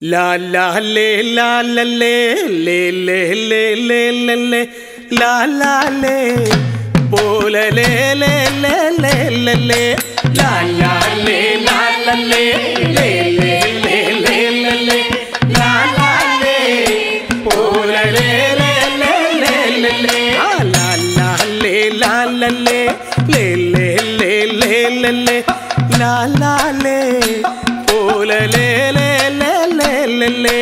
La la le la la le le le le le le le la la le pola le le le le le le la la le la la le le le le le le le la la le pola le le le le le le la la le la la le le le le le le le la la le pola le le le le le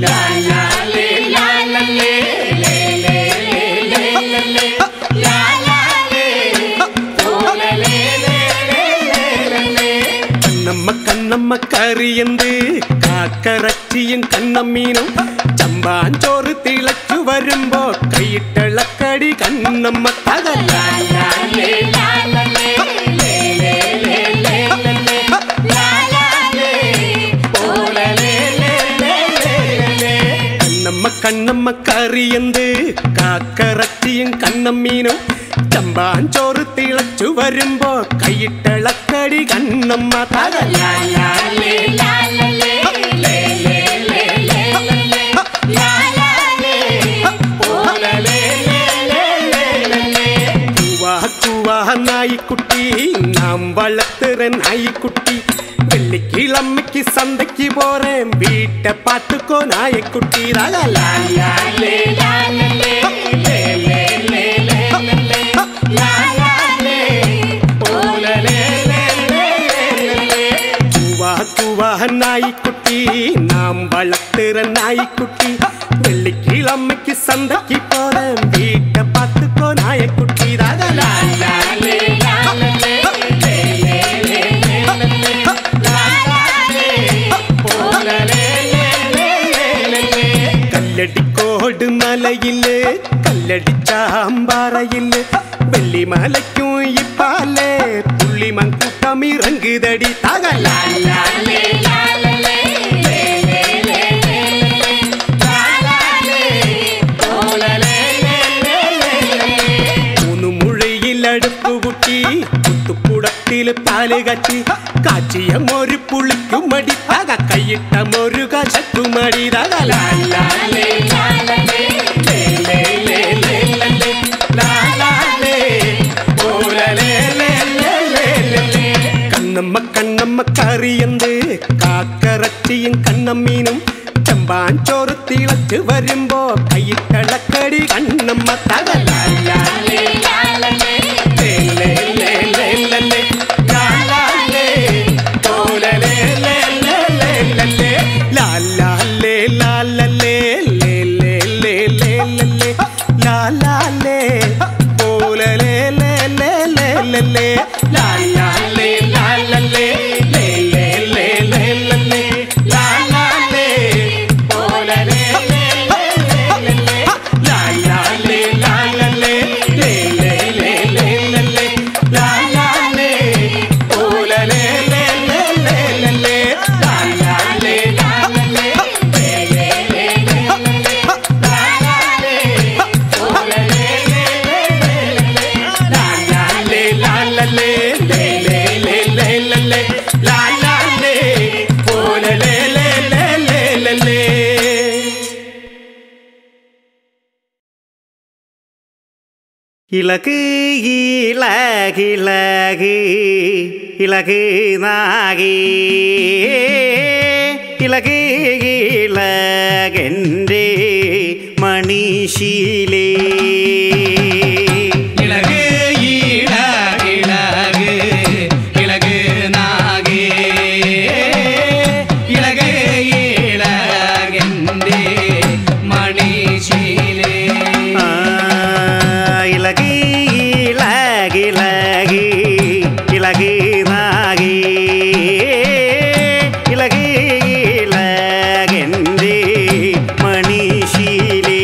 la la le la la le le le le le le la la le pola le le le le le Kannamma കറിയന്ത് കാക്കറച്ചിയും കണ്ണമ്മീനും ചമ്പാഞ്ചോറ് തിളച്ചു വരുമ്പോ കൈയിട്ടളക്കടി കണ്ണമ്മ തകലാലേ കണ്ണമ്മ കറിയന്ത് കാക്കറച്ചിയും കണ്ണമ്മീനും ചമ്പാഞ്ചോറ് തിളച്ചു വരുമ്പോ കൈയിട്ടളക്കടി കണ്ണമ്മ തകലാലേ നായിക്കുട്ടി നാം വളർത്തുற നായിക്കുട്ടി വെള്ളിക്കിളമ്മയ്ക്ക് സന്தைக்கு போறேன் வீட்டை பார்த்துக்கோ நாயக்குட்டி நாய்க்குட்டி நாம் வளர்த்துற நாய்க்குட்டி வெள்ளிக்கிழமைக்கு சந்தைக்கு போறேன் வீட்டை பார்த்துக்கோ நாயக்குட்டி കല്ലടിക്കോട് മലയില് കല്ലടിച്ചാമ്പാറയില് വെള്ളിമലയ്ക്കും ഇപ്പാലേ പുള്ളിമൺകൂട്ടം ഇറങ്ങുതടി തകലാലേ അടുപ്പുകുട്ടി കുത്തുക്കുടത്തിൽ പാല് കാച്ചി കാച്ചിയ ഒരു പുളിക്കുമടി തക കൈയിട്ട ഒരു കശക്കുമടി കണ്ണമ്മ കറിയന്ത് കാക്കറച്ചിയും കണ്ണമ്മീനും ചമ്പാഞ്ചോറ് തിളച്ച് വരുമ്പോ കൈയിട്ടളക്കടി കണ്ണമ്മ തകലാലേ ഇളക് ഇളകിളക് ഇളക് നാഗേ ഇളക് ഇളകെൻ്റെ മണിശീലേ ഇളക് ഇളകിളക് ഇളക് നാഗേ ഇളക് ഇളകെൻ്റെ മണിശീലേ ഇളകി ഇളകി ഇളകി നാഗി ഇളകി ഇളകെൻ്റെ മണിശീലേ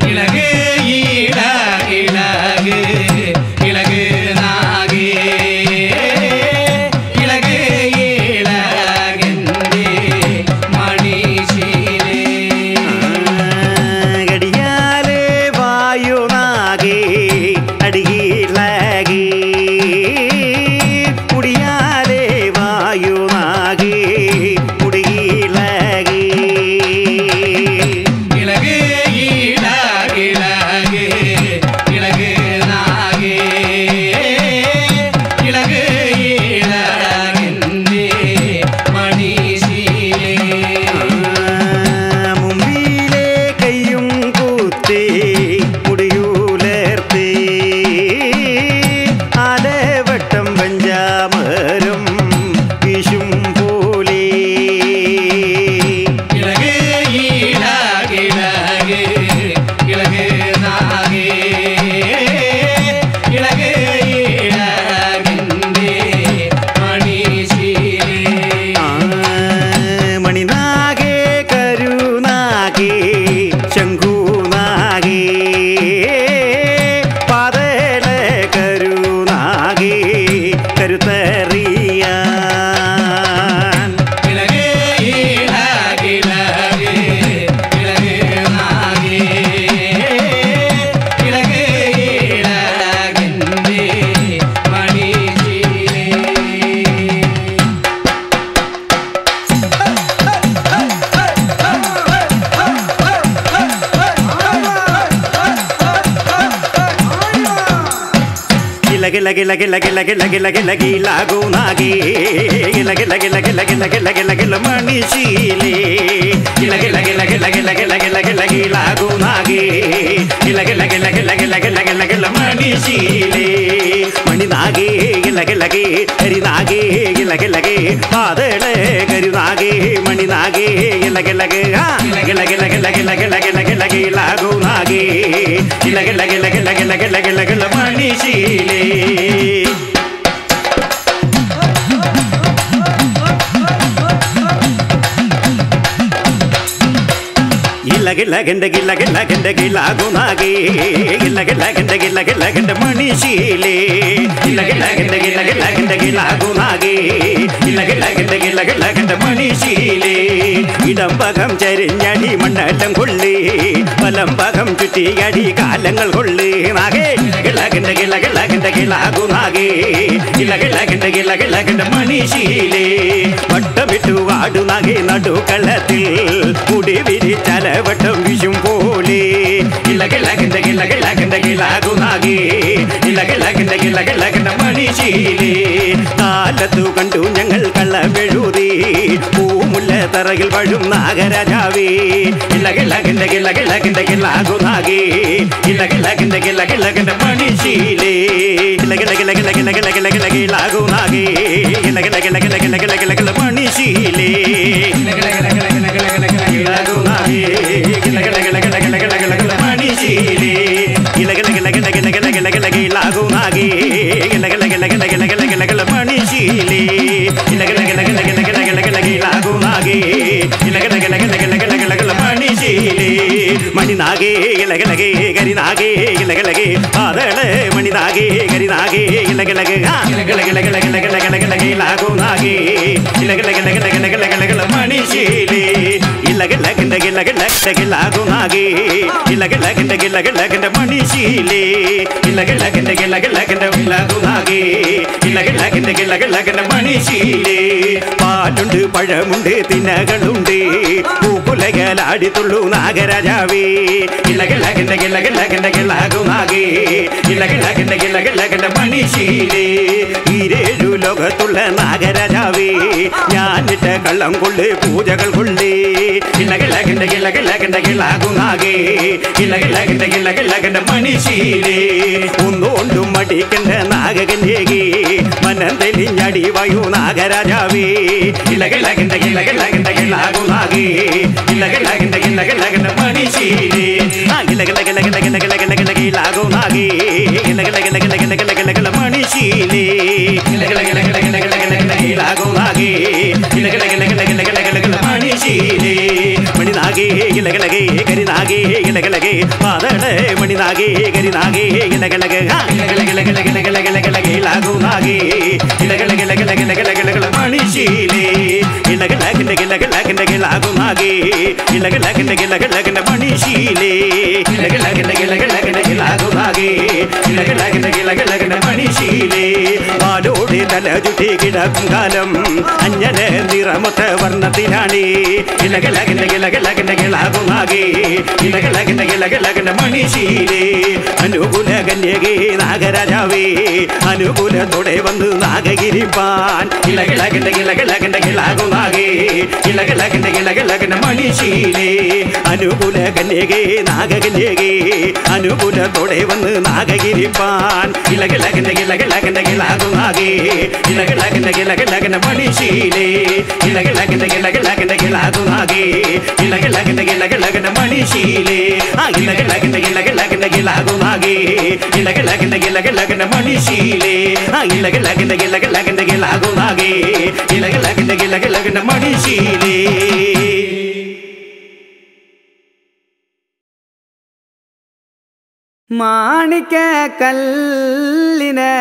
ഇളകി ಗಿಲ ಗಿಲ ಗಿಲ ಗಿಲ ಗಿಲ ಗಿಲ ಗಿಲ ಗೀಲಾಗು ನಾಗಿ ಗಿಲ ಗಿಲ ಗಿಲ ಗಿಲ ಗಿಲ ಗಿಲ ಗಿಲ ಗಿಲ ಮಣಿಶೀಲೆ ಗಿಲ ಗಿಲ ಗಿಲ ಗಿಲ ಗಿಲ ಗಿಲ ಗಿಲ ಗಿಲ ಗೀಲಾಗು ನಾಗಿ ಗಿಲ ಗಿಲ ಗಿಲ ಗಿಲ ಗಿಲ ಗಿಲ ಗಿಲ ಗಿಲ ಮಣಿಶೀಲೆ ಮಣಿನಾಗಿ ಗಿಲ ಗಿಲಗೆ ಕರಿನಾಗಿ ಗಿಲ ಗಿಲಗೆ ಪಾದಳೆ ಕರಿನಾಗಿ ಮಣಿನಾಗಿ ಗಿಲ ಗಿಲಗೆ ಗಿಲ ಗಿಲ ಗಿಲ ಗಿಲ ಗಿಲ ಗಿಲ ಗಿಲ ಗೀಲಾಗು ನಾಗಿ ಗಿಲ ಗಿಲ ಗಿಲ ಗಿಲ ಗಿಲ ಗಿಲ ಗಿಲ ಗಿಲ ಮಣಿಶೀಲೆ ಗಿಲ್ಲ ಗಿಲ್ಲ ಗೆಂಡ ಗಿಲ್ಲ ಗಿಲ್ಲ ಗೆಂಡ ಗಿಲಾಗು ನಾಗಿ ಗಿಲ್ಲ ಗಿಲ್ಲ ಗೆಂಡ ಗಿಲ್ಲ ಗಿಲ್ಲ ಗೆಂಡ ಮಣಿಶೀಲೆ ಗಿಲ್ಲ ಗಿಲ್ಲ ಗೆಂಡ ಗಿಲ್ಲ ಗಿಲ್ಲ ಗೆಂಡ ಗಿಲಾಗು നാഗി ಗಿಲ್ಲ ಗಿಲ್ಲ ಗೆಂಡ ಗಿಲ್ಲ ಗಿಲ್ಲ ಗೆಂಡ മണിശീലെ ഇടംപകം ചരിഞ്ഞടി മണ്ണലം കൊള്ളി വലംപകം ചുറ്റിയടി കാലങ്ങൾ കൊള്ളി നാഗേ गिല്ല ಗೆಂಡ ಗಿಲ್ಲ ಗಿಲ್ಲ ಗೆಂಡ ಗಿಲಾಗು നാഗി ಗಿಲ್ಲ ಗಿಲ್ಲ ಗೆಂಡ ಗಿല്ല ಗಿല്ല ಗೆಂಡ മണിശീലെ വട്ടമിട്ടു വാടു നാഗി നടുക്കളത്തിൽ മുടി വിരിച്ചാല വട്ടം വിഷും പോലെ गिല്ല गिല്ല ಗೆಂಡ ಗಿಲ್ಲ ಗಿಲ್ಲ ಗೆಂಡ ಗಿಲಾಗു നാഗി ಗಿല്ല ಗಿല്ല ಗೆಂಡ ಗಿല്ല ಗಿല്ല ಗೆಂಡ മണിശീലെ കാലത്തു കണ്ടു ഞങ്ങൾ കള്ളമെഴുതി പൂമുല്ല തറയിൽ വഴും നാഗരാജാവേ गिല്ല गिല്ല ಗೆಂಡ ಗಿಲ್ಲ ಗಿಲ್ಲ ಗೆಂಡ ಗಿಲಾಗു നാഗി ಗಿല്ല ಗಿಲ್ಲ ಗೆಂಡ ಗಿല്ല ಗಿಲ್ಲ ಗೆಂಡ മണിശീലെ ಗಿಲ್ಲ ಗಿಲ್ಲ ಗಿಲ್ಲ ಗಿಲ್ಲ ಗಿಲ್ಲ ಗಿಲ್ಲ ಗಿಲ್ಲ ಗಿಲ್ಲ ಗಿಲಾಗು നാഗി ಗಿಲ್ಲ ಗಿಲ್ಲ ಗಿಲ್ಲ ಗಿಲ್ಲ ಗಿಲ್ಲ ಗಿಲ್ಲ ಗಿಲ್ಲ ಗಿಲ್ಲ മണിശീലെ ಗಿಲ್ಲ ಗಿಲ್ಲ ಗಿಲ್ಲ ಗಿಲ್ಲ ಗಿല്ല ಗಿಲ್ಲ ಗಿಲ್ಲ ಗಿಲಾಗು നാഗി ಗಿಲ್ಲ ಗಿಲ್ಲ ಗಿಲ್ಲ ಗಿಲ್ಲ ಗಿಲ್ಲ ಗಿಲ್ಲ ಗಿಲ್ಲ ಗಿಲ್ಲ മണിശീലെ ಗಿಲ್ಲ ಗಿಲ್ಲ ಗಿಲ್ಲ ಗಿಲ್ಲ ಗಿಲ್ಲ ಗಿಲ್ಲ ಗಿಲ್ಲ ಗಿಲ್ಲ ಗಿಲಾಗು നാഗി ಗಿಲ್ಲ ಗಿಲ್ಲ ಗಿಲ್ಲ ಗಿಲ್ಲ ಗಿಲ್ಲ ಗಿಲ್ಲ ಗಿಲ್ಲ ಗಿಲ್ಲ മണിശീലെ ಗಿಲ್ಲ ಗಿಲ್ಲ ಗಿಲ್ಲ ಗಿಲ್ಲ ಗಿല്ല ಗಿಲ್ಲ ಗಿಲ್ಲ ಗಿಲ್ಲ ಗಿಲಾಗು നാഗി ಗಿಲ್ಲ ಗಿಲ್ಲ ಗಿಲ್ಲ ಗಿಲ್ಲ ಗಿಲ್ಲ ಗಿಲ್ಲ ಗಿಲ್ಲ ಗಿಲ್ಲ മണിശീലെ മണിനാഗേ ಗಿಲ್ಲ ಗಿಲ್ಲಗೆ ಗರಿನಾಗೇ ಗಿಲ್ಲ ಗಿಲ್ಲಗೆ ಪಾದಳೆ ಮಣಿನಾಗೇ ಗರಿನಾಗೇ ಗಿಲ್ಲ ಗಿಲ್ಲಗೆ ಗಿಲ್ಲ ಗಿಲ್ಲ ಗಿಲ್ಲ ಗಿಲ್ಲ ಗಿಲ್ಲ ಗಿಲ್ಲ ಗಿಲ್ಲ ಗಿಲ್ಲ ಗಿಲಾಗು നാഗി ಗಿಲ್ಲ ಗಿಲ್ಲ ಗಿಲ್ಲ ಗಿಲ್ಲ ಗಿಲ್ಲ ಗಿಲ್ಲ ಗಿಲ್ಲ ಗಿಲ್ಲ മണിശീലെ ಗಿಲ್ಲ ಗಿಲ್ಲ ಗಿಲ್ಲ ಗಿಲ್ಲ ಗಿಲ್ಲ ಗಿಲಾಗು നാഗി ಗಿಲ್ಲ ಗಿಲ್ಲ ಗಿಲ್ಲ ಗಿಲ್ಲ ಗಿಲ್ಲ ಗಿಲ್ಲ മണിശീലെ ಗಿಲ್ಲ ಗಿಲ್ಲ ಗಿಲ್ಲ ಗಿಲ್ಲ ಗಿಲ್ಲ ಗಿಲ್ಲ ಗಿಲಾಗು നാഗി ಗಿല്ല ಗಿಲ್ಲ ಗಿಲ್ಲ ಗಿല്ല ಗಿല്ല ಗಿಲ್ಲ മണിശീലെ പാലുണ്ട് പഴമുണ്ട് തിന്നകളുണ്ട് പൂക്കുലകളാടിത്തുള്ളു നാഗരാജാവേ ಗಿಲ್ಲ ಗಿಲ್ಲ ಗಿല്ല ಗಿല്ല ಗಿല്ല ಗಿല്ല ಗಿಲಾಗു നാഗി ಗಿല്ല ಗಿല്ല ಗಿല്ല ಗಿല്ല ಗಿല്ല ಗಿല്ല മണിശീലെ ഈരേഴു ലോകത്തുള്ള നാഗരാജാവേ ഞാനിട്ട കള്ളം കൊള്ള് പൂജകൾ കൊള്ളേ ಗಿಲ್ಲ ಗಿಲ್ಲ ಗಿಲ್ಲ ಗಿല്ല ಗಿല്ല ಗಿല്ല ಗಿಲಾಗು നാഗി ಗಿಲ್ಲ ಗಿಲ್ಲ ಗಿല്ല ಗಿല്ല ಗಿല്ല ಗಿಲ್ಲ മണിശീലെ ഒന്നുകൊണ്ടും മടിക്കണ്ട നാഗകന്യകേ മനം തെളിഞ്ഞടി വയു നാഗരാജാവേ ಗಿಲ್ಲ ಗಿಲ್ಲ ಗಿല്ല ಗಿല്ല ಗಿല്ല ಗಿല്ല ಗಿಲಾಗು നാഗി ಗಿಲ್ಲ ಗಿಲ್ಲ ಗಿಲ್ಲ ಗಿಲ್ಲ ಗಿಲ್ಲ ಗಿಲ್ಲ മണിശീലെ ಗಿಲ್ಲ ಗಿಲ್ಲ ಗಿಲ್ಲ ಗಿಲ್ಲ ಗಿಲ್ಲ ಗಿಲ್ಲ ಗಿಲ್ಲ ಗಿಲ್ಲ ಗಿಲಾಗು നാഗി ಗಿಲ್ಲ ಗಿಲ್ಲ ಗಿಲ್ಲ ಗಿಲ್ಲ ಗಿಲ್ಲ ಗಿಲ್ಲ ಗಿಲ್ಲ ಗಿಲ್ಲ മണിശീലെ ಗಿಲ್ಲ ಗಿಲ್ಲ ಗಿಲ್ಲ ಗಿಲ್ಲ ಗಿಲ್ಲ ಗಿಲ್ಲ ಗಿಲ್ಲ ಗಿಲ್ಲ ಗಿಲಾಗು നാഗി ಗಿಲ್ಲ ಗಿಲ್ಲ ಗಿಲ್ಲ ಗಿಲ್ಲ ಗಿಲ್ಲ ಗಿಲ್ಲ ಗಿಲ್ಲ ಗಿಲ್ಲ മണിശീലെ മണിനാഗേ ಗಿಲ್ಲ ಗಿಲ್ಲಗೆ ಗರಿನಾಗೇ ಗಿಲ್ಲ ಗಿಲ್ಲಗೆ ಪಾದಳೆ ಮಣಿನಾಗೇ ಗರಿನಾಗೇ ಗಿಲ್ಲ ಗಿಲ್ಲಗೆ ಗಿಲ್ಲ ಗಿಲ್ಲ ಗಿಲ್ಲ ಗಿಲ್ಲ ಗಿಲ್ಲ ಗಿಲ್ಲ ಗಿಲ್ಲ ಗಿಲ್ಲ ಗಿಲಾಗು നാഗി ಗಿಲ್ಲ ಗಿಲ್ಲ ಗಿಲ್ಲ ಗಿಲ್ಲ ಗಿಲ್ಲ ಗಿಲ್ಲ ಗಿಲ್ಲ ಗಿಲ್ಲ മണിശീലെ ಗಿಲ್ಲ ಗಿಲ್ಲ ಗಿಲ್ಲ ಗಿಲ್ಲ ಗಿಲ್ಲ ಗಿಲ್ಲ ಗಿಲಾಗು നാഗി ಗಿಲ್ಲ ಗಿಲ್ಲ ಗಿಲ್ಲ ಗಿಲ್ಲ ಗಿಲ್ಲ ಗಿಲ್ಲ മണിശീലെ ಗಿಲ್ಲ ಗಿಲ್ಲ ಗಿಲ್ಲ ಗಿಲ್ಲ ಗಿല്ല ಗಿಲ್ಲ ಗಿಲಾಗು നാഗി ಗಿല്ല ಗಿല്ല ಗಿല്ല ಗಿല്ല ಗಿല്ല ಗಿല്ല മണിശീലെ പാലോടെ തല ചുറ്റി കിടക്കും കാലം അഞ്ഞന നിറമൊത്ത വർണ്ണത്തിനാണേ ಗಿಲ್ಲ ಗಿಲ್ಲ ಗಿല്ല ಗಿല്ല ಗಿല്ല ಗಿല്ല ಗಿಲಾಗു നാഗി ಗಿല്ല ಗಿಲ್ಲ ಗಿല്ല ಗಿല്ല ಗಿല്ല ಗಿല്ല മണിശീലെ അനുകൂല കന്യകേ നാഗരാജാവേ അനുകൂലത്തോടെ വന്ന് നാഗഗിരിപ്പാൻ ಗಿಲ್ಲ ಗಿಲ್ಲ ಗಿല്ല ಗಿല്ല ಗಿല്ല ಗಿല്ല ಗಿಲಾಗു നാഗി ಗಿಲ್ಲ ಗಿಲ್ಲ ಗಿല്ല ಗಿല്ല ಗಿല്ല ಗಿല്ല മണിശീലെ അനുകൂല കന്യകേ നാഗകന്യകേ അനുകൂലത്തോടെ വന്ന് നാഗഗിരിപ്പാൻ ಗಿಲ್ಲ ಗಿಲ್ಲ ಗಿല്ല ಗಿല്ല ಗಿല്ല ಗಿല്ല ಗಿಲಾಗು നാഗി ಗಿಲ್ಲ ಗಿಲ್ಲ ಗಿല്ല ಗಿല്ല ಗಿല്ല ಗಿಲ್ಲ മണിശീലെ ಗಿಲ್ಲ ಗಿಲ್ಲ ಗಿല്ല ಗಿല്ല ಗಿല്ല ಗಿല്ല ಗಿಲಾಗು നാഗി ಗಿಲ್ಲ ಗಿಲ್ಲ ಗಿಲ್ಲ ಗಿಲ್ಲ ಗಿಲ್ಲ ಗಿಲ್ಲ മണിശീലെ ಗಿಲ್ಲ ಗಿಲ್ಲ ಗಿಲ್ಲ ಗಿಲ್ಲ ಗಿಲ್ಲ ಗಿಲ್ಲ ಗಿಲಾಗು നാഗി ಗಿಲ್ಲ ಗಿಲ್ಲ ಗಿಲ್ಲ ಗಿಲ್ಲ ಗಿಲ್ಲ ಗಿಲ್ಲ മണിശീലെ ಗಿಲ್ಲ ಗಿಲ್ಲ ಗಿಲ್ಲ ಗಿಲ್ಲ ಗಿಲ್ಲ ಗಿಲ್ಲ ಗಿಲಾಗು നാഗി ಗಿಲ್ಲ ಗಿಲ್ಲ ಗಿಲ್ಲ ಗಿಲ್ಲ ಗಿಲ್ಲ ಗಿಲ್ಲ മണിശീലെ മാണിക്ക കല്ലിനെ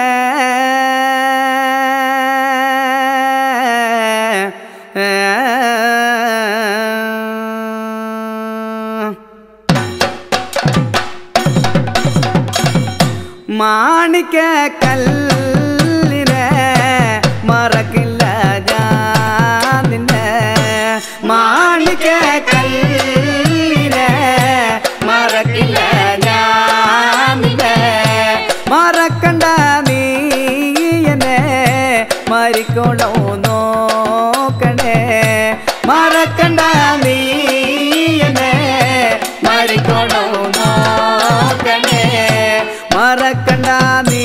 മാണിക്ക കല്ലിനെ മറക്കില്ല ഞാൻ നിന്നെ മാണിക്ക കല്ലിനെ മറക്കില്ല ഞാൻ നിന്നെ മറക്കണ്ട നീ മറക്കണ്ട നീ എന്നെ മരിക്കണം നോക്കണേ മറക്കണ്ട നീ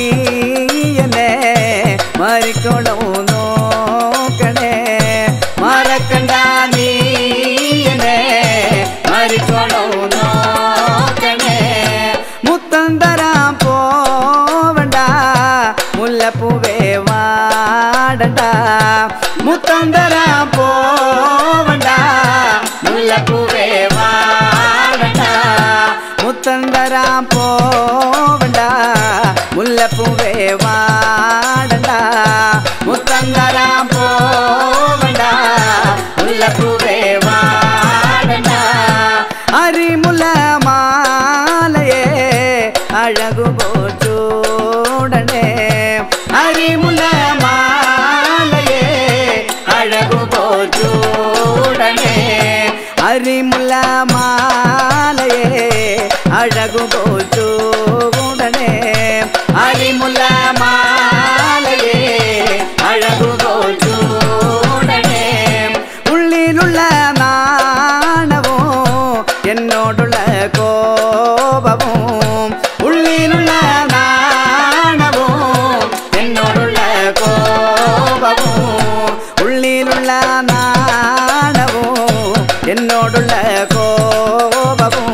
എന്നെ മരിക്കണം നോക്കണേ മറക്കണ്ട നീ എന്നെ മരിക്കണം നോക്കണേ മുത്തം തരാൻ പോവണ്ട മുല്ലപ്പൂവേ വാടണ്ട മുത്തം തരാൻ പോവണ്ട മുല്ലപ്പൂവേ വാടണ്ട മുത്തം തരാൻ പോവണ്ട മുല്ലപ്പൂവേ വാടണ്ട മുത്തം തരാൻ പോവണ്ട മുല്ലപ്പൂവേ വാടണ്ട അരിമുല്ല മാലയെ അഴകുപോ ചൂടണേ അരിമുല്ല മാലയെ അഴകുപോ ചൂടണേ അരിമുല്ല മാലയെ അഴകുപോ ചൂടണേ അരിമുല്ല മാലയെ അഴകുപോ ചൂടണേ ഉള്ളിലുള്ള നാണവും എന്നോടുള്ള കോപവും ഉള്ളിലുള്ള നാണവും എന്നോടുള്ള കോപവും ഉള്ളിലുള്ള നാണവും എന്നോടുള്ള കോപവും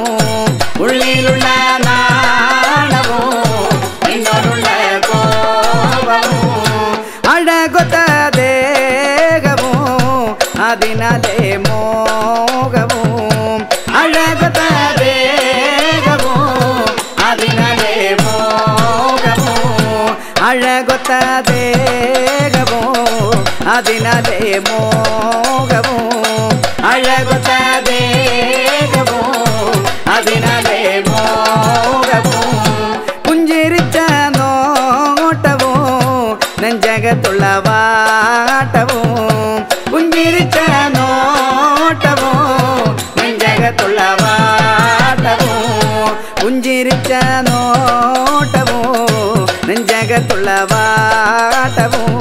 ഉള്ളിലുള്ള നാണവും എന്നോടുള്ള കോപവും അഴകൊത്ത ദേഹവും അതിനാലെ മോഹവും അഴകൊത്ത ദേഹവും അതിനാലെ മോഹവും അഴകൊത്ത ദേഹവും അതിനാലെ മോഹവും അഴകൊത്ത ദേഹവും അതിനാലെ മോഹവും പുഞ്ചിരിച്ച നോട്ടവും നെഞ്ചകത്തുള്ള വാട്ടവും പുഞ്ചിരിച്ച നോട്ടവും നെഞ്ചകത്തുള്ള വാട്ടവും പുഞ്ചിരിച്ച നോട്ടവും നെഞ്ചകത്തുള്ള വാട്ടവും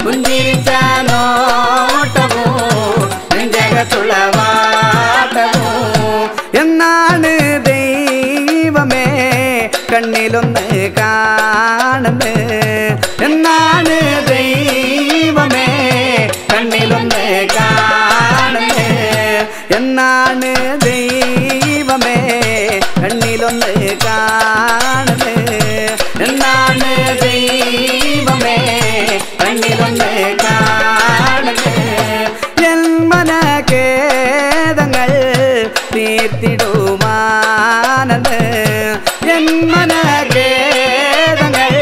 പുഞ്ചിരിച്ച നോട്ടവും നെഞ്ചകത്തുള്ള വാട്ടവും എന്നാണ് ദൈവമേ കണ്ണിലൊന്ന് കാണുന്നത് എന്നാണ് ദൈവമേ കണ്ണിലൊന്ന് കാണുന്നത് എന്നാണ് ദൈവമേ കണ്ണിലൊന്ന് കാണുന്നത് എന്നാണ് ദൈവമേ കണ്ണിലൊന്ന് കാണുന്നത് ജന്മന ഖേദങ്ങൾ തീർത്തിടുമാനന്ദ ജന്മന ഖേദങ്ങൾ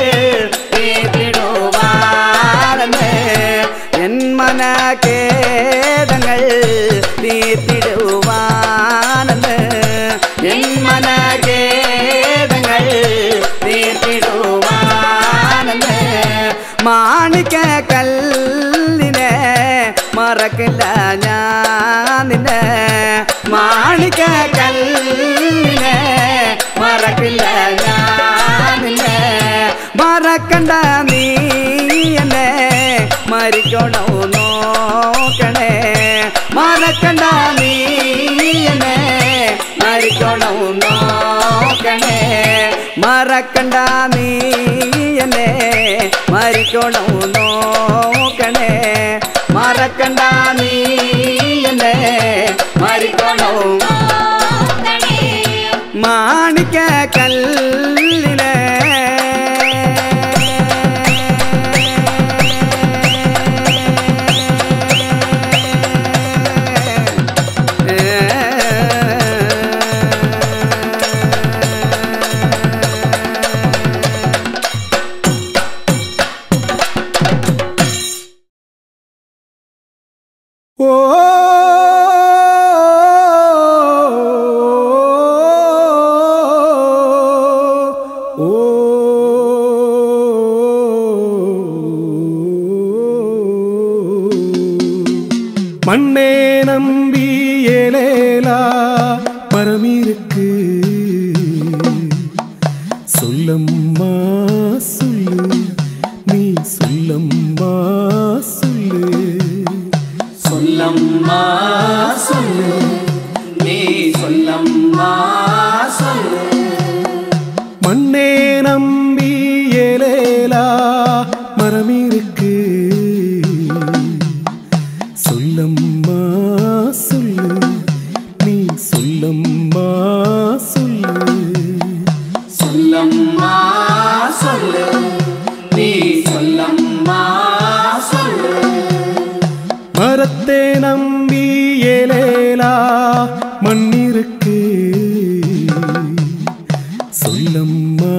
തീർത്തിടുവാനന്ദ ജന്മന ഖേദങ്ങൾ തീർത്തിടുവാനന്ദ ജന്മന ഖേദങ്ങൾ തീർത്തിടുവാനന്ദ മാണിക്ക കല്ലിനെ മറക്കില്ല ഞാൻ നിന്നെ മാണിക്ക കല്ലിനെ മറക്കില്ല ഞാൻ നിന്നെ മറക്കണ്ട നീ എന്നെ മരിക്കണോ നോക്കണേ മറക്കണ്ട നീ എന്നെ മരിക്കണോ നോക്കണേ മറക്കണ്ട നീ എന്നെ മരിക്കണോ നോക്കണേ മറക്കണ്ട നീ എന്നെ മരിക്കണോ മാണിക്ക കല്ലിനെ ഓ மண்ணே நம்பி ஏலேலா பரமிருக்கு சொல்லம்மா சொல்லு நீ சொல்லம்மா சொல்லு சொல்லம்மா சொல்லம்மா சொல்லு நீ சொல்லம்மா சொல்லு மண்ணே நம்பி ஏலேலா மரம் இருக்கு சொல்லம்மா சொல்லு நீ சொல்லம்மா சொல்லு சொல்லம்மா சொல்லு நீ சொல்லம்மா சொல்லு மரத்தை நம்பி ஏலேலா மண் இருக்கு சொல்லம்மா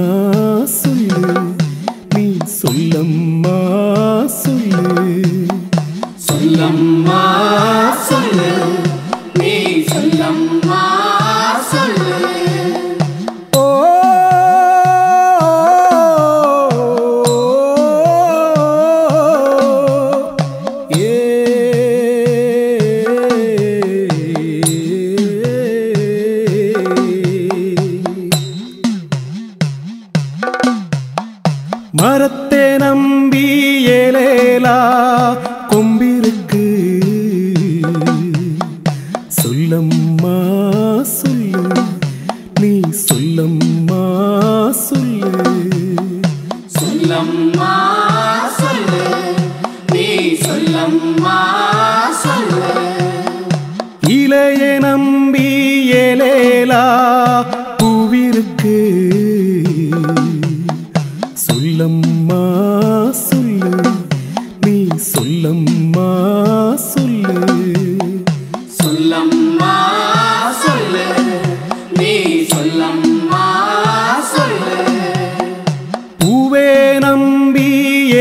சொல்லு நீ சொல்லம்மா சொல்லு சொல்லம்மா சொல்லு நீ சொல்லம்மா சொல்லு ஓ ஏ மரத்தை நம்பி ஏலேலா கொம்பிருக்கு சொல்லம்மா சொல்லு நீ சொல்லம்மா சொல்லு சொல்லம்மா சொல்லு நீ சொல்லம்மா சொல்லு இலையை நம்பி ஏலேலா பூவிருக்கு சொல்லம்மா சொல்லு நீ சொல்லம்மா சொல்லு சொல்லம்மா சொல்லு நீ சொல்லம்மா சொல்லு பூவே நம்பி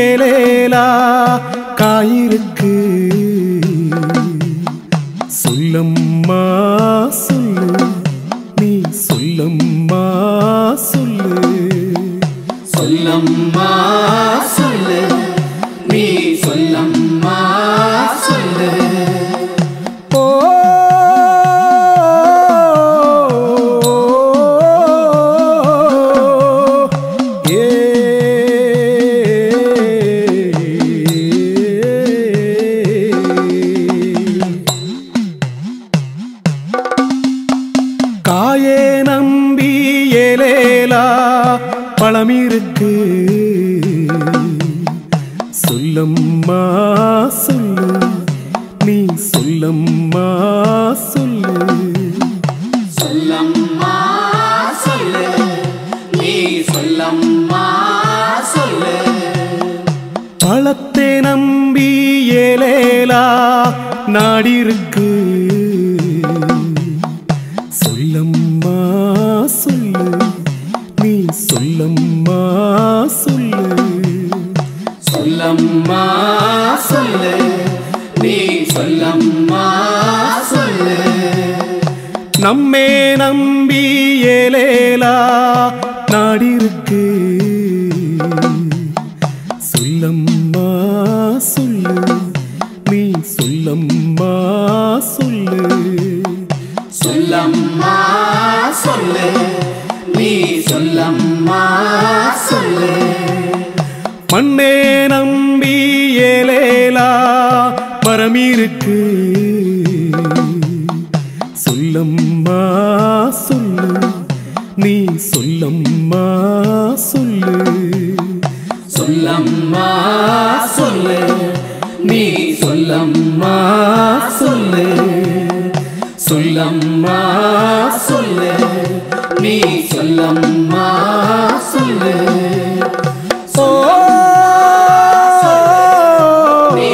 ஏலேலா காயிருக்கு சொல்லம்மா சொல்லு நீ சொல்லம்மா சொல்லு சொல்லம்மா சொல்லு நீ சொல்லம்மா சொல்லு ஓ ஏ காயே நம்பி ஏலேலா பழம் இருக்கு சொல்லம்மா சொல்லு நீ சொல்லம்மா சொல்லு சொல்லம்மா சொல்லு நீ சொல்லம்மா சொல்லு பழத்தை நம்பி ஏலேலா நாடிருக்கு சொல்லம்மா சொல்லு நீ சொல்லம்மா சொல்லு சொல்லம்மா சொல்லு நீ சொல்லம்மா சொல்லு நம்மே நம்பி ஏலேலா நாடிருக்கு சொல்லம்மா சொல்லு நீ சொல்லம்மா சொல்லு சொல்லம்மா சொல்லு நீ சொல்லம்மா சொல்லு மண்ணே நம்பி ஏலேலா மரம் இருக்கு சொல்லம்மா சொல்லு நீ சொல்லம்மா சொல்லு சொல்லம்மா சொல்லு நீ சொல்லம்மா சொல்லு சொல்லம்மா சொல்லு நீ சொல்லம்மா சொல்லு ஓ நீ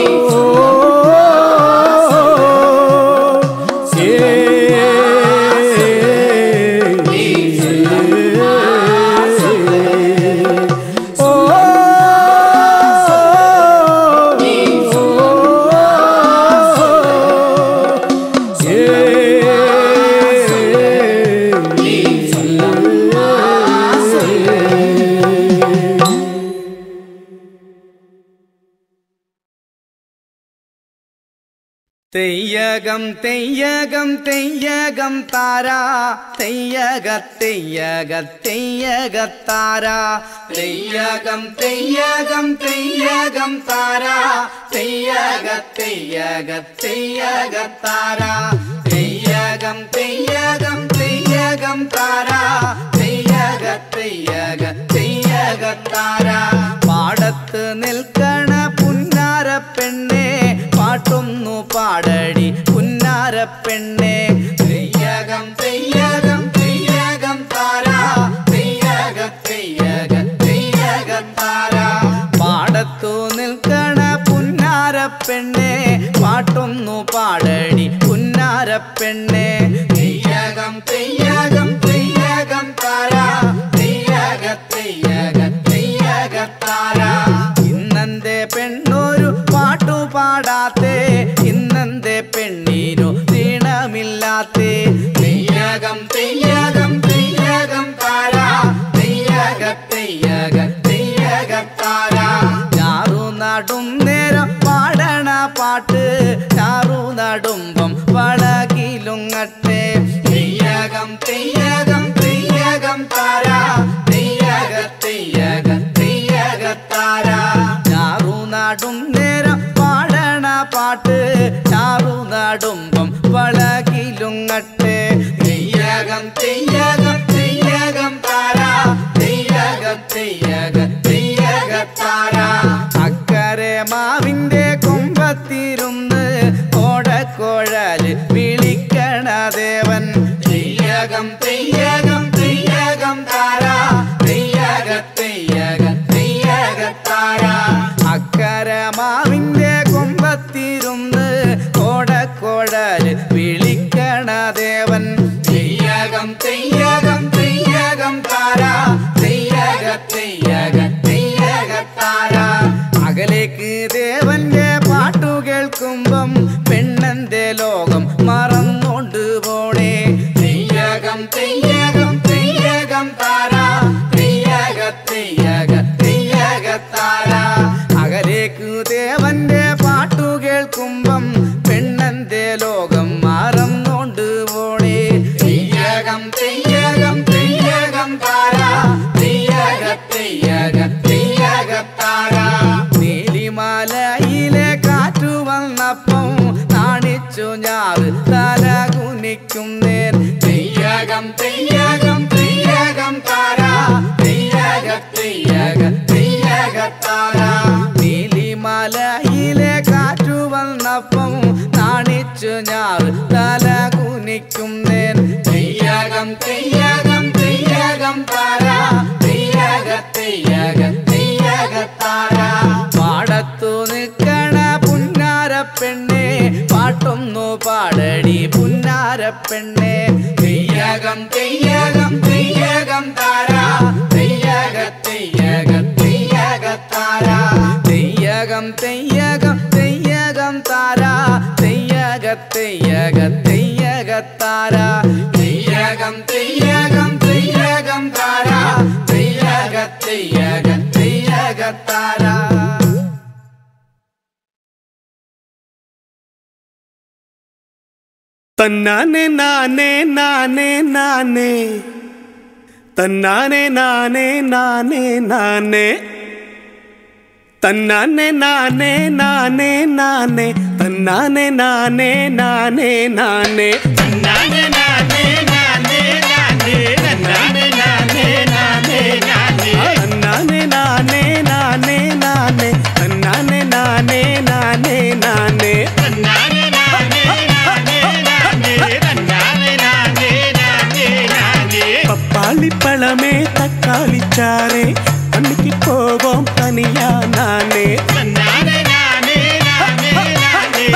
சொல்லம்மா തെയ്യകം തെയ്യകം തെയ്യകം താരാ തെയ്യക തെയ്യക തെയ്യകത്താരാ തെയ്യകം തെയ്യകം തെയ്യകം താരാ തെയ്യക തെയ്യക തെയ്യകത്താരാ തെയ്യകം തെയ്യകം തെയ്യകം താരാ തെയ്യക തെയ്യക തെയ്യകത്താരാ പാടത്ത് നിൽക്കണ പുന്നാര പെണ്ണേ പാട്ടൊന്നു പാടടി പുന്നാര പെണ്ണേ തെയ്യകം തെയ്യകം തെയ്യകം താരാ തെയ്യക തെയ്യക തെയ്യകത്താരാ പാടത്തു നിൽക്കണ പുന്നാര പെണ്ണേ പാട്ടൊന്നു പാടടി പുന്നാര പെണ്ണേ തെയ്യകം തെയ്യകം തെയ്യകം താരാ തെയ്യക തെയ്യക തെയ്യകത്താരാ ഇന്നെന്തേ പെണ്ണൊരു പാട്ടു പാടാത്തേ ഇന്നെന്തേ പെണ്ണിനു നീണമില്ലാത്തേ തെയ്യകം തെയ്യകം തെയ്യകം താരാ തെയ്യക തെയ്യക തെയ്യകത്താരാ ഞാറു നടും നേരം പാടണ പാട്ട് ഞാറു നടുമ്പം വളകിലുങ്ങട്ടെ തെയ്യകം തെയ്യകം തെയ്യകം താരാ തെയ്യക തെയ്യക തെയ്യകത്താരാ ഞാറു നടും നേരം പാടണ പാട്ട് ഞാറു നടുമ്പം വളകിലുങ്ങട്ടെ തെയ്യകം തെയ്യകം തെയ്യകം താരാ തെയ്യക തെയ്യക തെയ്യകത്താരാ അക്കരെ മാവിന്റെ കൊമ്പത്തിരുന്ന് കോടക്കോഴല് വിളിക്കണ ദേവൻ തെയ്യകം തെയ്യകം തെയ്യകം താരാ തെയ്യക തെയ്യക തെയ്യകത്താരാ അക്കരെ മാവിന്റെ കൊമ്പത്തിരുന്ന് കോടക്കോഴല് വിളിക്കണ ദേവൻ തെയ്യകം തെയ്യകം തെയ്യകം താരാ തെയ്യക തെയ്യക തെയ്യകത്താരാ അകലേക്ക് ദേവന്റെ പാട്ടു കേൾക്കുമ്പം പെണ്ണന്റെ ലോകം മറന്നോണ്ട് പോണേ തെയ്യകം തെയ്യകം തെയ്യകം താരാ തെയ്യക തെയ്യക തെയ്യകത്താരാ അകലേക്ക് ദേവന്റെ പാട്ടു കേൾക്കുമ്പം പെണ്ണന്റെ ലോകം മറന്നോണ്ട് പോണേ തെയ്യകം തെയ്യകം തെയ്യകം താരാ തെയ്യക തെയ്യക തെയ്യകത്താരാ നീലിമലയിലെ കാറ്റു വന്നപ്പം നാണിച്ചു ഞാറ് തല കുനിക്കുന്നേൻ തെയ്യകം തെയ്യകം തെയ്യകം താരാ തെയ്യക തെയ്യക തെയ്യകത്താരാ നീലിമലയിലെ കാറ്റു വന്നപ്പം നാണിച്ചു ഞാറ് തല കുനിക്കുന്നേൻ തെയ്യകം തെയ്യകം തെയ്യകം താരാ തെയ്യക തെയ്യക തെയ്യകത്താരാ പാടത്തു നിൽക്കണ പുന്നാര പെണ്ണേ പാട്ടൊന്നു പാടടി പുന്നാര പെണ്ണേ തെയ്യകം തെയ്യകം തെയ്യകം താരാ തെയ്യക തെയ്യക തെയ്യകത്താരാ തെയ്യകം തെയ്യകം തെയ്യകം താരാ തെയ്യക തെയ്യക തെയ്യകത്താരാ തെയ്യകം തെയ്യകം തെയ്യകം താരാ തെയ്യക തെയ്യക തെയ്യകത്താരാ തന്നാനെ നാനേ നാനേ നാനേ തന്നാനെ നാനേ നാനേ നാനേ തന്നാനെ നാനേ നാനേ നാനേ തന്നാനെ നാനേ നാനേ നാനേ തന്നാനെ നാനേ നാനേ നാനേ തന്നാനെ നാനേ നാനേ നാനേ തന്നാനെ നാനേ നാനേ നാനേ തന്നാനെ നാനേ നാനേ നാനേ തന്നാനെ നാനേ നാനേ നാനേ തന്നാനെ നാനേ നാനേ നാനേ പപ്പാളിപ്പഴമേ തക്കാളിച്ചാറേ അன்னைக்கு போவோம் தனியா நானே நானே நானே நானே நானே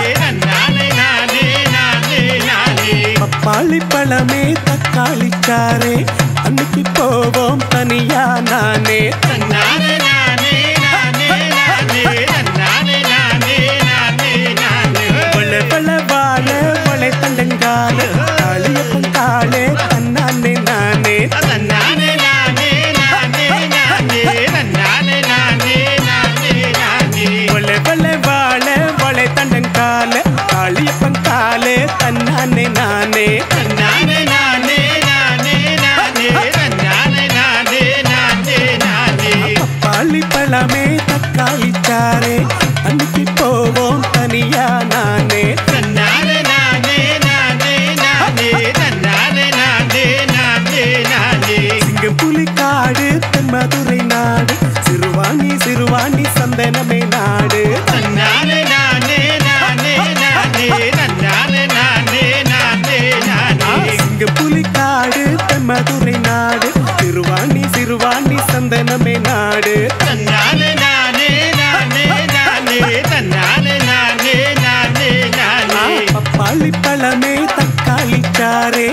நானே நானே நானே நானே பப்பாளி பழமே தக்காளி சாரே அன்னைக்கு போவோம் தனியா நானே நானே நானே நானே நானே நானே நானே நானே நானே பல பல வாழ பல தண்டங்கால காளியப்பன் காளே தன்னானே நானே தன்னானே நானே நானே நானே தன்னானே நானே நானே நானே பல பல வாழ பல தண்டங்கால காளியப்பன் தக்காளிச்சாரே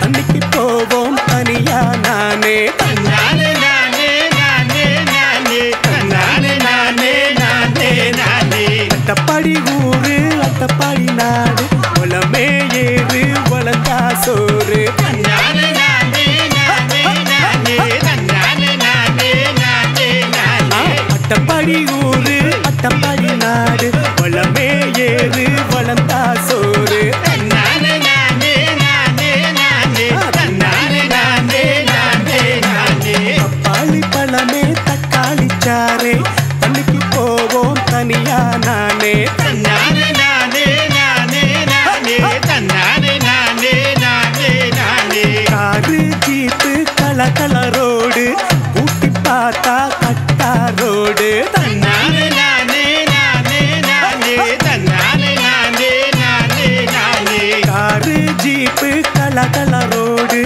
அன்னைக்கு போவோம் தனியா நானே தன்னானே நானே நானே நானே தன்னானே நானே நானே நானே அட்டப்பாடி ஊரு அட்டப்பாடி நாடு வளமே ஏறு வளர்ந்தா சோறு தன்னானே நானே நானே நானே தன்னானே நானே நானே நானே அட்டப்பாடி ஊரு அட்டப்பாடி நாடு வளமே ஏறு வளர்ந்தா சோறு தன்னானே நானே நானே நானே தன்னானே நானே நானே நானே பப்பாளி பழமே தக்காளிச்சாரே அன்னைக்கு போவோம் தனியா நானே தன்னானே நானே நானே நானே தன்னானே நானே நானே நானே காரு ஜீப்பு கலரோடு ஊட்டி பார்த்தா கட்டா ரோடு தன்னானே நானே நானே நானே தன்னானே நானே நானே நானே காரு ஜீப்பு கலரோடு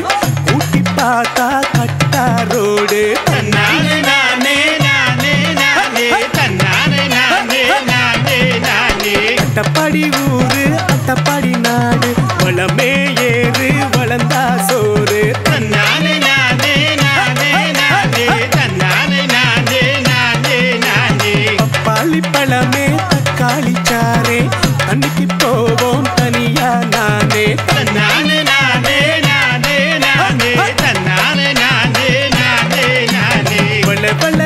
ஊட்டி பார்த்தா கட்டா ரோடு தன்னானே நானே நானே நானே தன்னானே நானே நானே நானே அட்டப்பாடி ஊரு அட்டப்பாடி நாடு வளமே ஏறு வளர்ந்தா சோறு தன்னானே நானே நானே நானே தன்னானே நானே நானே நானே பப்பாளி பழமே தக்காளிச்சாரே அன்னைக்கு போவோம் தனியா நானே தன்னானே நானே நானே நானே தன்னானே நானே நானே நானே வள வள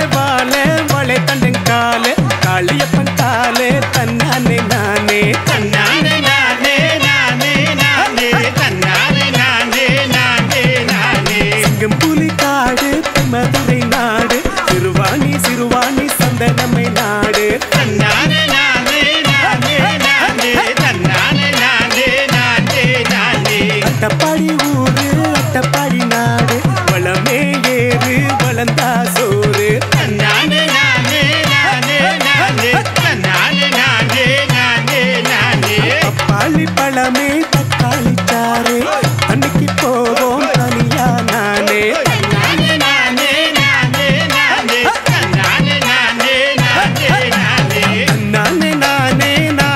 வாழை தண்டங்கால காளியப்பன் காலே தன்னானே நானே தன்னானே நானே நானே நானே தன்னானே நானே நானே நானே சிங்கம் புலி காடு மதுரை நாடு சிறுவாணி சந்தனமை நாடு தன்னானே நானே நானே நானே தன்னானே நானே நானே நானே அட்டப்பாடி ஊரு அட்டப்பாடி நாடு வளமே ஏறு வளர்ந்தா சோறு தன்னானே நானே நானே நானே தன்னானே நானே நானே நானே பப்பாளி பழமே தக்காளிச்சாரே அன்னைக்கு போவோம் தனியா நானே தன்னானே நானே நானே நானே தன்னானே நானே நானே நானே நானே நானே நானே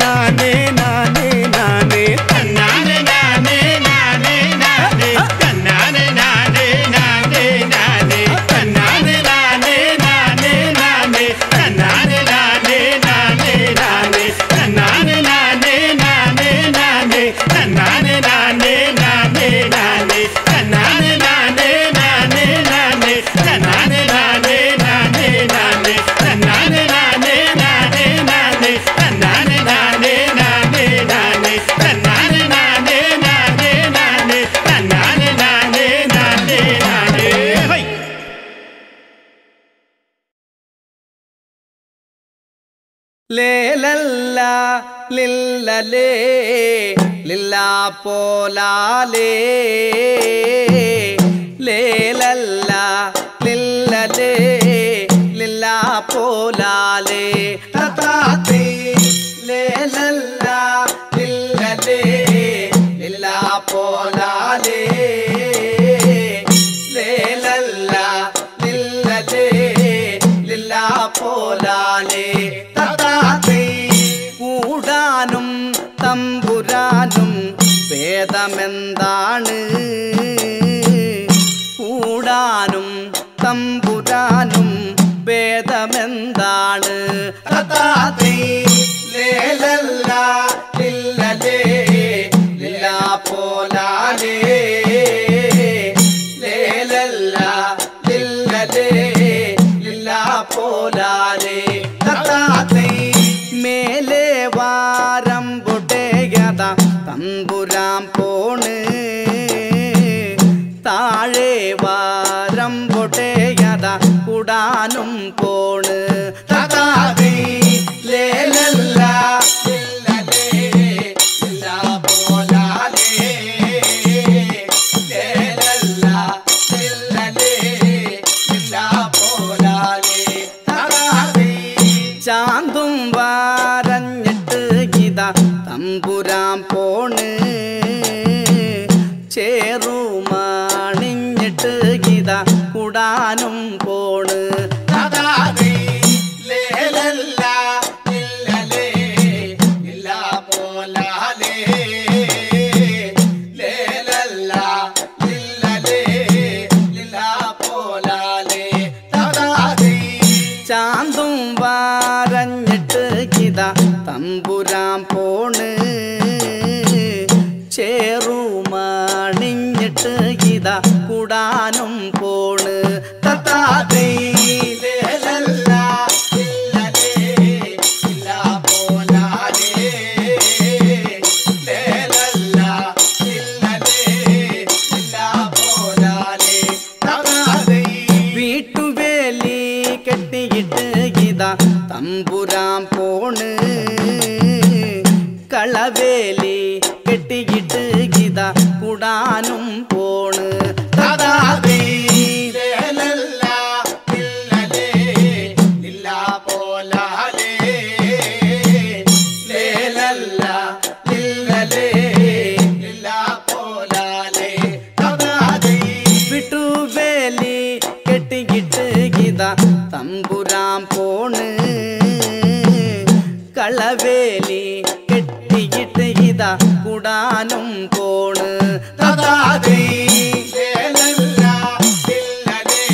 நானே நானே நானே நானே நானே தன்னானே நானே நானே நானே தன்னானே நானே நானே நானே தன்னானே நானே நானே நானே தன்னானே நானே நானே நானே தன்னானே நானே நானே நானே தன்னானே நானே நானே நானே தன்னானே நானே நானே நானே தன்னானே நானே நானே நானே தன்னானே நானே நானே நானே தன்னானே நானே நானே நானே தன்னானே நானே நானே நானே தன்னானே நானே நானே நானே ஹை லே லல்லா லில்லலே லில்லா போலாலே லே லல்லா லில்லலே லில்லா போலாலே தத்தாத்தே லே லல்லா லில்லலே லில்லா போலாலே லே லல்லா லில்லலே லில்லா போலாலே தத்தாத்தே കൂടാനും തമ്പുരാനും ഭേദമെന്താണ് കൂടാനും തമ്പുരാനും ഭേദമെന്താണ് തത്താത്തേ ലേലല്ലാ ലില്ലലേ ലില്ലാ പോലാലേ ലേലല്ലാ ലില്ലലേ ലില്ലാ പോലാലേ തത്താത്തേ മേലെ വാരം പൊട്ടേയത തമ്പുരാൻ പോണ് താഴെ വാരം പൊട്ടേയത കൂടാനും പോണ് തത്താത്തേ ലേലല്ലാ ലില്ലലേ ലില്ലാ പോലാലേ ലേലല്ലാ ലില്ലലേ ലില്ലാ പോലാലേ തത്താത്തേ ചാന്തും വാരഞ്ഞിട്ട് ഇതാ തമ്പുരാൻ പോണ് ചേറുമാണിഞ്ഞിട്ട് ഇതാ കൂടാനും പോണ് തത്താത്തേ ലേലല്ലാ ലില്ലലേ ലില്ലാ പോലാലേ ഗീത കൂടാനും പോണ് തത്താതേ ലേലല്ല ലില്ലലേ ലില്ലാ പോലാലേ ലേലല്ല ലില്ലലേ ലില്ലാ പോലാലേ തത്താതേ വീട്ടുവേലി കെട്ടിയിട്ട് ഗീത തമ്പുരാൻ പോണ് കളവേലി കെട്ടിയിട്ട് ഗീത കൂടാനും പോണ് തതാതേ ലേലല്ല ലില്ലലേ ലില്ലാ പോലാലേ ലേലല്ല ലില്ലലേ ലില്ലാ പോലാലേ തതാതേ വിട്ടുവേലി കെട്ടിയിട്ട് ഗീത തമ്പുരാൻ പോണ് കളവേലി കെട്ടിയിട്ട് ഗീത കൂടാനും പോണ് തതാതേ ലേലല്ല ലില്ലലേ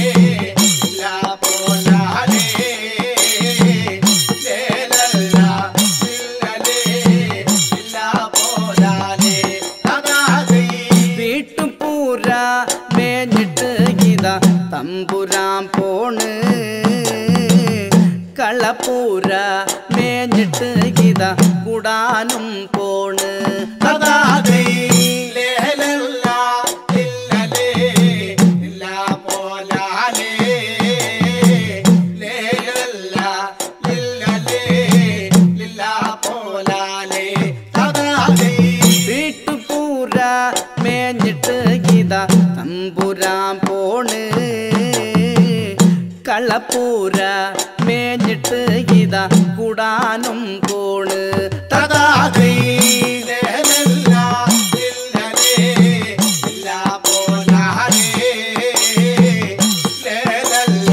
ലില്ലാ പോലാലേ ലേലല്ല ലില്ലലേ ലില്ലാ പോലാലേ തതാതേ വീട്ടുപൂര മേഞ്ഞിട്ട് ഗീത തമ്പുരാൻ പോണ് കളപ്പൂര മേഞ്ഞിട്ട് ഗീത കൂടാനും പോണ് തതാതേ ലേലല്ല ലില്ലലേ ലില്ലാ പോലാലേ ലേലല്ല ലില്ലലേ ലില്ലാ പോലാലേ തതാതേ വീട്ടുപൂര മേഞ്ഞിട്ട് ഗീത തമ്പുരാൻ പോണ് കളപ്പൂര മേഞ്ഞിട്ട് ഗീത കൂടാനും പോണ് തതാതേ ലേലല്ല ലില്ലലേ ലില്ലാ പോലാലേ ലേലല്ല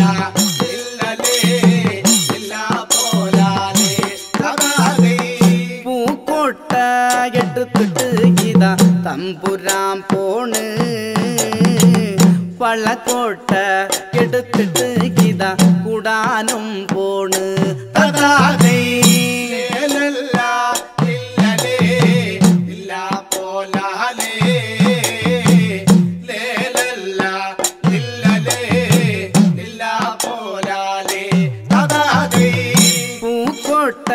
ലില്ലലേ ലില്ലാ പോലാലേ തതാതേ പൂക്കോട്ട എടുത്തിട്ട് ഗീത തമ്പുരാൻ പോണ് പള്ളക്കോട്ട എടുത്തിട്ട് ഗീത കൂടാനും പോണ് തതാതേ ലേലല്ല ലില്ലലേ ലില്ലാ പോലാലേ ലേലല്ല ലില്ലലേ ലില്ലാ പോലാലേ തതാതേ പൂക്കോട്ട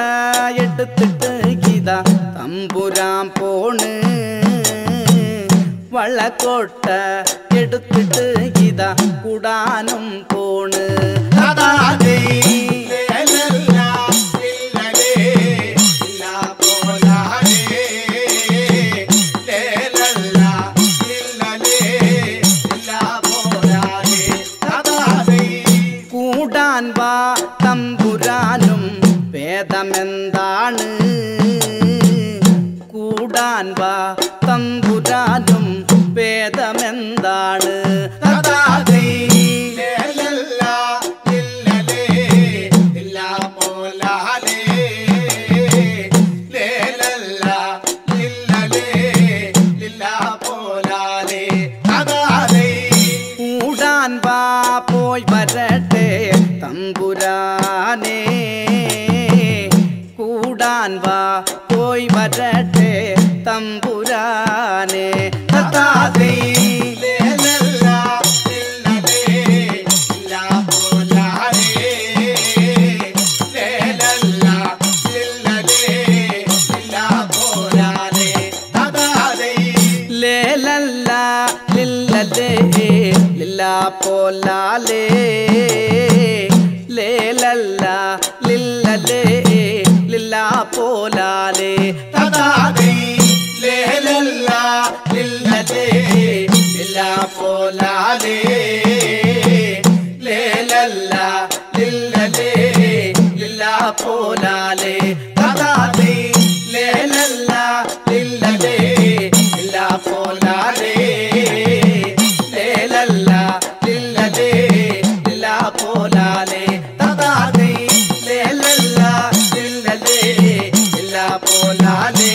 എടുത്തിട്ട് ഗീത തമ്പുരാൻ പോണ് വള്ളക്കോട്ട എടുത്തിട്ട് ഗീത കൂടാനും പോണ് തതാതേ ലേലല്ല ലില്ലലേ ലില്ലാ പോലാലേ ലേലല്ല ലില്ലലേ ലില്ലാ പോലാലേ തതാതേ കൂടാൻ വാ തമ്പുരാനും വേദമെന്താണ് കൂടാൻ വാ തമ്പുരാനും വേദമെന്താണ് തതാതേ ലേലല്ല ലില്ലലേ ലില്ലാ പോലാലേ ലേലല്ല ലില്ലലേ ലില്ലാ പോലാലേ തതാതേ കൂടാൻ വാ പോയി വരട്ടെ തമ്പുരാനേ കൂടാൻ വാ പോയി വരട്ടെ തമ്പുരാനേ തതാതേ ലേലല്ല ലില്ലലേ ലില്ലാ പോലാലേ ലേലല്ല ലില്ലലേ ലില്ലാ പോലാലേ തതാതേ ലേലല്ല ലില്ലലേ ലില്ലാ പോലാലേ ലേലല്ല ലില്ലലേ ലില്ലാ പോലാലേ തതാതേ ലേലല്ല ലില്ലലേ ലില്ലാ പോലാലേ ലേലല്ല ലില്ലലേ ലില്ലാ പോലാലേ തതാതേ ലേലല്ല ലില്ലലേ ലില്ലാ പോലാലേ ലേലല്ല ലില്ലലേ ലില്ലാ പോലാലേ തതാതേ ലേലല്ല ലില്ലലേ ലില്ലാ പോലാലേ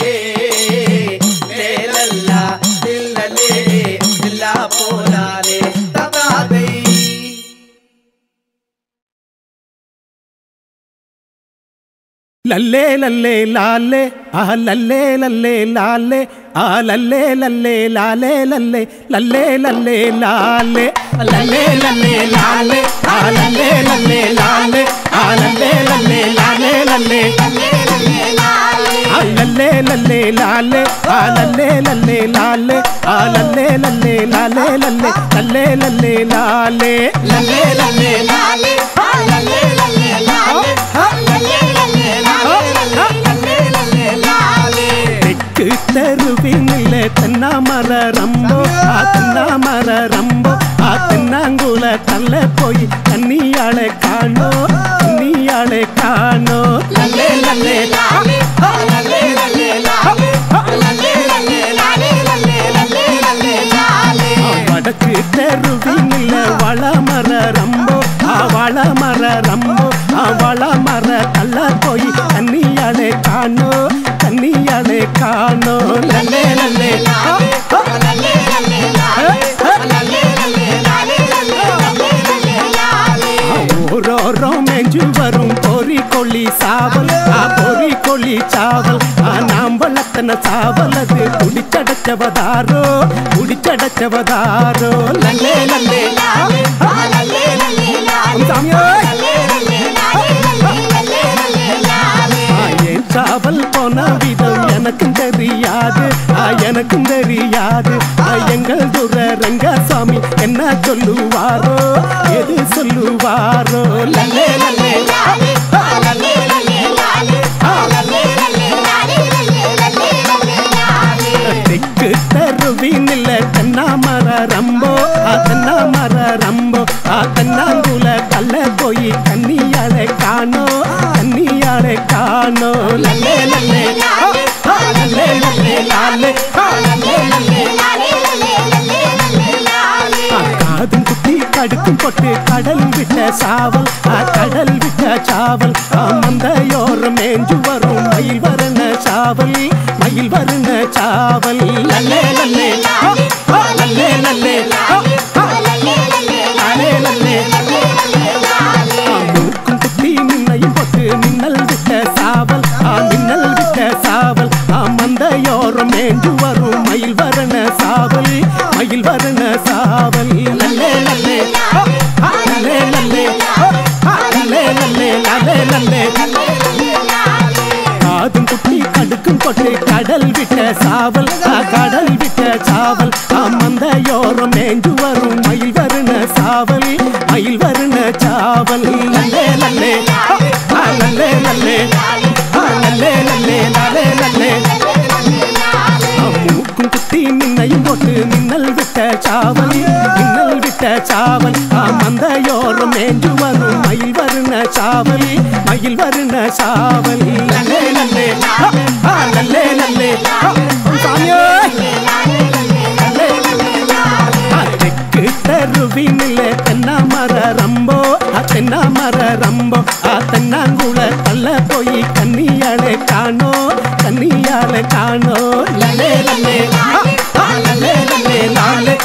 லல்லே லல்லே லாலே லல்லே லல்லே லாலே லல்லே லல்லே லாலே லல்லே லல்லே லல்லே லாலே லல்லே லல்லே லாலே லல்லே லல்லே லாலே லல்லே லல்லே லாலே லல்லே லல்லே லல்லே லாலே லல்லே லல்லே லாலே லல்லே லல்லே லாலே லல்லே லல்லே லல்லே லாலே லல்லே லல்லே லாலே லல்லே லல்லே லாலே தெற்கு தெருவினில தென்னாமர ரம்போ தென்னாமர ரம்போ தென்னாங்குல தள்ள போய் கன்னியாளை காணோ கன்னியாளை காணோ லல்லே லல்லே லாலே லல்லே லல்லே லாலே லல்லே லல்லே லாலே லல்லே லல்லே லல்லே லாலே வடக்கு தெருவினில வளமர ரம்போ வளமர ரம்போ வளமர தள்ள போய் கன்னியாளை காணோ கன்னியாளை காணோ லல்லே லல்லே லாலே லல்லே லல்லே லாலே லல்லே லல்லே லாலே லல்லே லல்லே லாலே ஓரோரோ மெஞ்சு வரும் பொறி கொள்ளி சாவல் பொறி கொள்ளி சாவல் நாம் வளர்த்தன சாவல் அது குடிச்சடைச்சவதாரோ குடிச்சடைச்சவதாரோ லல்லே லல்லே லாலே லல்லே லல்லே லாலே சாமியோ ஏன் சாவல் போன விதம் எனக்கும் தெரியாது எனக்கும் தெரியாது எங்கள் துர ரங்கசாமி என்ன சொல்லுவாரோ எது சொல்லுவாரோ லல்லே லல்லே லாலே லல்லே லல்லே லாலே லல்லே லல்லே லாலே லல்லே லல்லே லாலே தெற்கு தெருவினில தென்னாமர ரம்போ தென்னாமர ரம்போ தென்னாங்குல கல்ல போய் கன்னியாளை காணோ கன்னியாளை காணோ லல்லே லல்லே லாலே லல்லே லல்லே லாலே லல்லே லல்லே லாலே லல்லே லல்லே லாலே காதும் குத்தி கடுக்கும் பொட்டு கடல் விட்ட சாவல் கடல் விட்ட சாவல் மந்தையோர மேஞ்சு வரும் மயில் வரண சாவல் மயில் வரண சாவல் லல்லே லல்லே லாலே லல்லே லல்லே லாலே லாலே லல்லே மூக்கும் குத்தி நின்னையும் பொட்டு மின்னல் விட்ட சாவல் மின்னல் விட்ட சாவல் மந்தையோர மேஞ்சு வரும் மயில் வரண சாவல் மயில் வரண சாவல் லல்லே லல்லே லல்லே லல்லே லல்லே லல்லே லாலே லல்லே காதும் குட்டி கடுக்கும் கொட்டு கடல் விட்ட சாவல் கடல் விட்ட சாவல் மந்தையோரம் மேஞ்சு வரும் மயில் வருண சாவல் மயில் வருண சாவல் லல்லே லல்லே லல்லே லல்லே லல்லே லல்லே லாலே லல்லே மூக்கும் குத்தி மின்னையும் போட்டு மின்னல் விட்ட சாவல் மின்னல் விட்ட சாவல் மந்தையோரம் மேஞ்சு வரும் மயில் வருண சாவல் மயில் வருண சாவல் லல்லே லல்லே லல்லே லல்லே சாமியோ தெற்கு தெருவினில தென்னாமர ரம்போ தென்னாமர ரம்போ தென்னாங்குள தள்ள போய் கன்னியாளை காணோ கன்னியாளை காணோ லல்லே லல்லே லல்லே லல்லே லாலே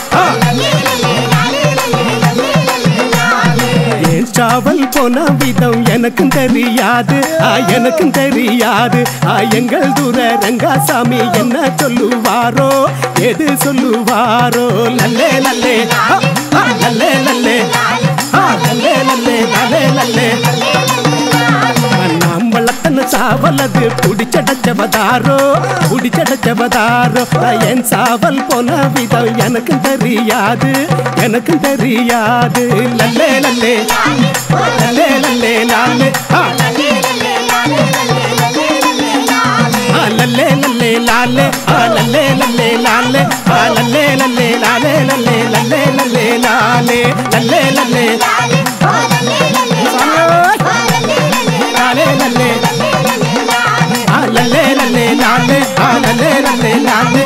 ஏன் சாவல் போன விதம் எனக்கும் தெரியாது எனக்கும் தெரியாது எங்கள் துர ரங்கசாமி என்ன சொல்லுவாரோ எது சொல்லுவாரோ லல்லே லல்லே லல்லே லல்லே லல்லே லல்லே லாலே லல்லே நாம் வளர்த்தன சாவலது குடிச்சடைச்சவதாரோ குடிச்சடைச்சவதாரோ என் சாவல் போன விதம் எனக்கும் தெரியாது எனக்கும் தெரியாது லல்லே லல்லே லல்லே லல்லே லாலே லல்லே லல்லே லாலே லல்லே லல்லே லாலே லல்லே லல்லே லாலே லல்லே லல்லே லல்லே லாலே லல்லே லல்லே லாலே லல்லே லல்லே லல்லே லாலே லல்லே லல்லே லாலே